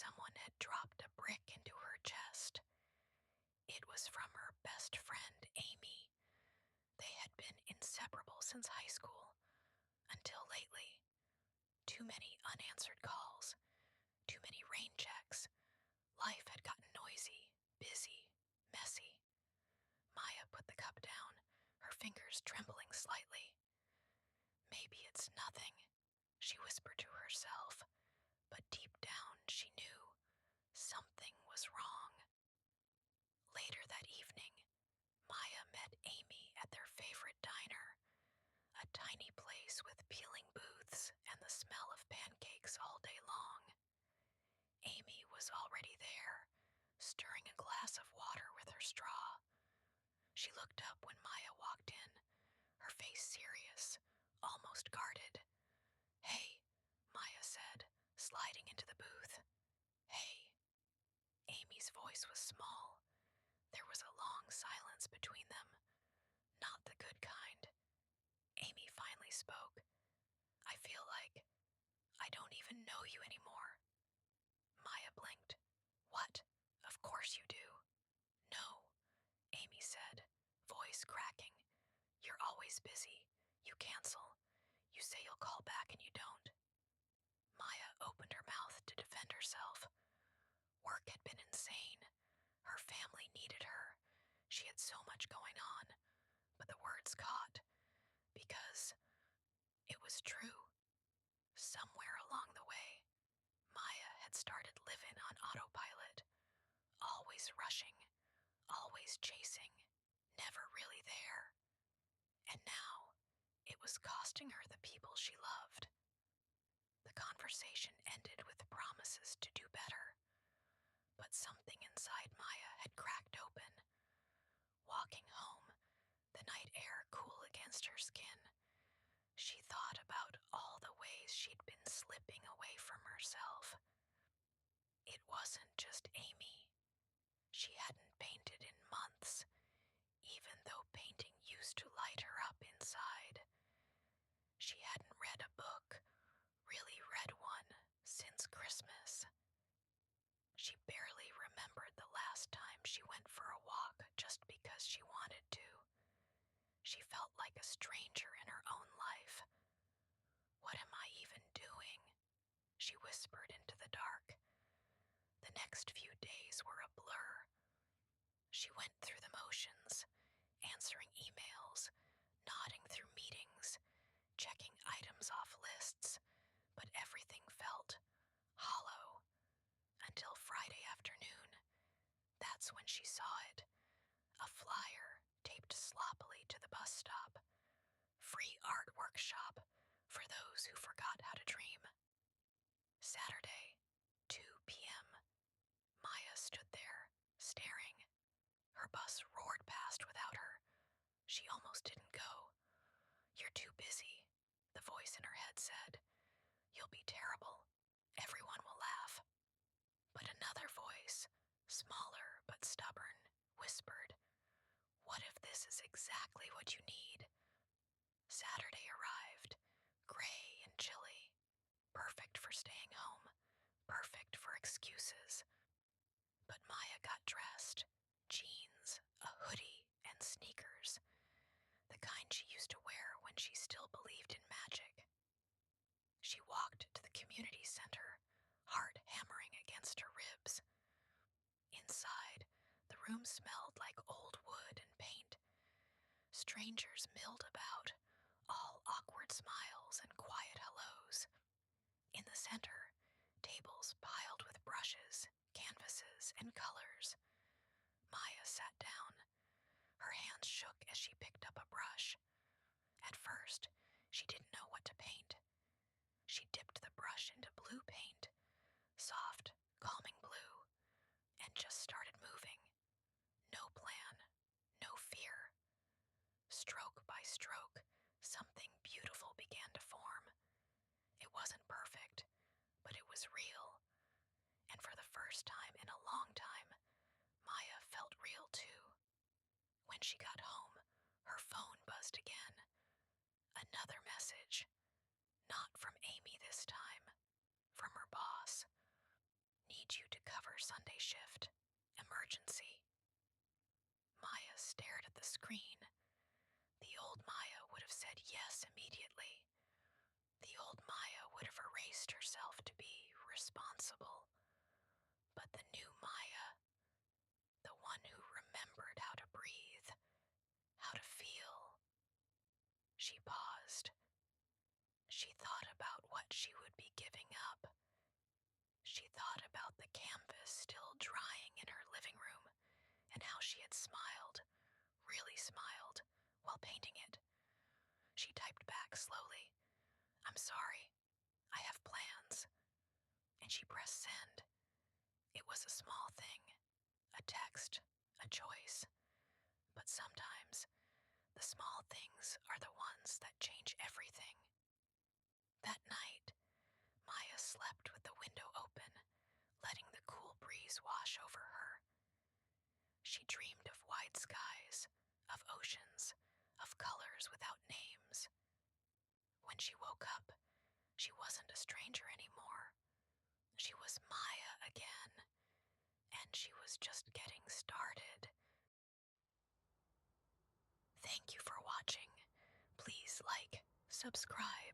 someone had dropped a brick into her chest. It was from her best friend, Amy. They had been inseparable since high school, until lately. Too many unanswered calls, too many rain checks. Life had gotten noisy, busy, messy. Maya put the cup down, her fingers trembling slightly. Maybe it's nothing, she whispered to herself, but deep down she knew something was wrong. Later that evening, Maya met Amy at their favorite diner, a tiny place with peeling booths and the smell of pancakes all day long. Amy was already there, stirring a glass of water with her straw. She looked up when Maya walked in, her face serious, almost guarded. "Hey," Maya said, sliding into the booth. "Hey." Amy's voice was small. There was a long silence between them, not the good kind. Amy finally spoke. "I feel like I don't even know you anymore." Maya blinked. "What? Of course you do." "No," Amy said, voice cracking. "You're always busy. You cancel. You say you'll call back and you don't." Maya opened her mouth to defend herself. Work had been insane. Her family needed her. She had so much going on, but the words caught because it was true. Somewhere along the way, Maya had started living on autopilot, always rushing, always chasing, never really there. And now, it was costing her the people she loved. The conversation ended with promises to do better, but something inside Maya had cracked open. Walking home, the night air cool against her skin, she thought about all the ways she'd been slipping away from herself. It wasn't just Amy. She hadn't painted in months, even though painting used to light her up inside. She hadn't read a book, really read one, since Christmas. She barely remembered the last time she went for a walk just because she wanted to. She felt like a stranger in her own life. "What am I even doing?" she whispered into the dark. The next few days were a blur. She went through the motions, answering emails, nodding through meetings, checking items off lists, but everything felt hollow. Until Friday afternoon. That's when she saw it. A flyer taped sloppily to the bus stop. Free art workshop for those who forgot how to dream. Saturday, 2 p.m. Maya stood there, staring. Her bus roared past without her. She almost didn't go. "You're too busy," the voice in her head said. "You'll be terrible. Everyone will laugh." But another voice, smaller but stubborn, whispered, "What if this is exactly what you need?" Saturday arrived, gray and chilly, perfect for staying home, perfect for excuses. But Maya got dressed, jeans, a hoodie, and sneakers, the kind she used to wear when she still believed in magic. She walked to the community center, heart hammering against her ribs. Inside, the room smelled like old wood and paint. Strangers milled about, all awkward smiles and quiet hellos. In the center, tables piled with brushes, canvases, and colors. Maya sat down. Her hands shook as she picked up a brush. At first, she didn't know what to paint. She dipped the brush into blue paint, soft, calming blue, and just started moving. No plan, no fear. Stroke by stroke, something beautiful began to form. It wasn't perfect, but it was real. And for the first time in a long time, Maya felt real too. When she got home, her phone buzzed again. Another message. Not from Amy this time. From her boss. "Need Sunday shift. Emergency. Maya stared at the screen. The old Maya would have said yes immediately. The old Maya would have erased herself to be responsible. But the new Maya, the one who remembered how to breathe, how to feel, she paused. She thought about what she would be giving up. She thought about the canvas still drying in her living room and how she had smiled, really smiled, while painting it. She typed back slowly, "I'm sorry, I have plans." And she pressed send. It was a small thing, a text, a choice. But sometimes, the small things are the ones that change everything. That night, Maya slept with the window open, letting the cool breeze wash over her. She dreamed of wide skies, of oceans, of colors without names. When she woke up, she wasn't a stranger anymore. She was Maya again, and she was just getting started. Thank you for watching. Please like, subscribe,